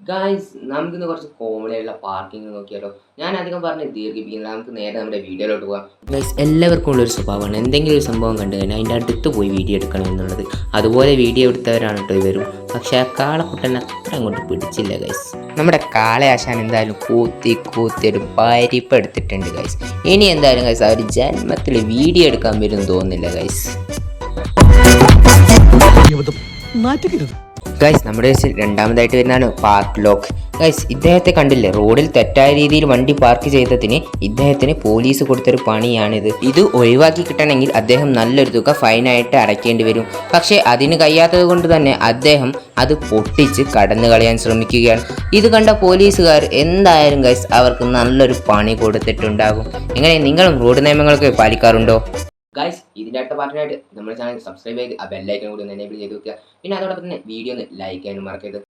Guys നമുക്കിന്ന് കുറച്ച് comedy ആയിട്ടുള്ള പാർക്കിംഗ് നോക്കിയാലോ. ഞാൻ അധികം പറഞ്ഞ് ദീർഘിപ്പിക്കുന്നില്ല, നമുക്ക് നേരെ നമ്മുടെ വീഡിയോയിലോട്ട് പോകാം. ഗായ്സ് എല്ലാവർക്കും ഉള്ളൊരു സ്വഭാവമാണ് എന്തെങ്കിലും ഒരു സംഭവം കണ്ടു കഴിഞ്ഞാൽ അതിൻ്റെ അടുത്ത് പോയി വീഡിയോ എടുക്കണം എന്നുള്ളത്. അതുപോലെ വീഡിയോ എടുത്തവരാണ് കേട്ടോ ഇവരും. പക്ഷേ ആ കാളക്കുട്ടൻ അത്ര അങ്ങോട്ട് പിടിച്ചില്ല ഗൈസ്. നമ്മുടെ കാളയാശാൻ എന്തായാലും കൂത്തി ഒരു പരിപ്പ് എടുത്തിട്ടുണ്ട് ഗൈസ്. ഇനി എന്തായാലും ഗൈസ് ആ ഒരു ജന്മത്തിൽ വീഡിയോ എടുക്കാൻ വരും തോന്നുന്നില്ല ഗൈസ്. ഗൈസ് നമ്മുടെ രണ്ടാമതായിട്ട് വരുന്നതാണ് പാർക്ക് ലോക്ക്. ഗൈസ് ഇദ്ദേഹത്തെ കണ്ടില്ലേ, റോഡിൽ തെറ്റായ രീതിയിൽ വണ്ടി പാർക്ക് ചെയ്തതിന് ഇദ്ദേഹത്തിന് പോലീസ് കൊടുത്തൊരു പണിയാണിത്. ഇത് ഒഴിവാക്കി കിട്ടണമെങ്കിൽ അദ്ദേഹം നല്ലൊരു തുക ഫൈനായിട്ട് അടയ്ക്കേണ്ടി വരും. പക്ഷേ അതിന് കഴിയാത്തത് കൊണ്ട് തന്നെ അദ്ദേഹം അത് പൊട്ടിച്ച് കടന്നു കളയാൻ ശ്രമിക്കുകയാണ്. ഇത് കണ്ട പോലീസുകാർ എന്തായാലും ഗൈസ് അവർക്ക് നല്ലൊരു പണി കൊടുത്തിട്ടുണ്ടാകും. എങ്ങനെ നിങ്ങളും റോഡ് നിയമങ്ങളൊക്കെ പാലിക്കാറുണ്ടോ? ഗൈസ് ഇതിൻ്റെ അടുത്ത പാർട്ടിനായിട്ട് നമ്മുടെ ചാനൽ സബ്സ്ക്രൈബ് ചെയ്ത് ആ ബെല്ലൈക്കൻ കൂടി ഒന്ന് എനേബിൾ ചെയ്ത് വെക്കുക. പിന്നെ അതോടൊപ്പം തന്നെ വീഡിയോ ഒന്ന് ലൈക്ക് ചെയ്യാനും മറക്കരുത്.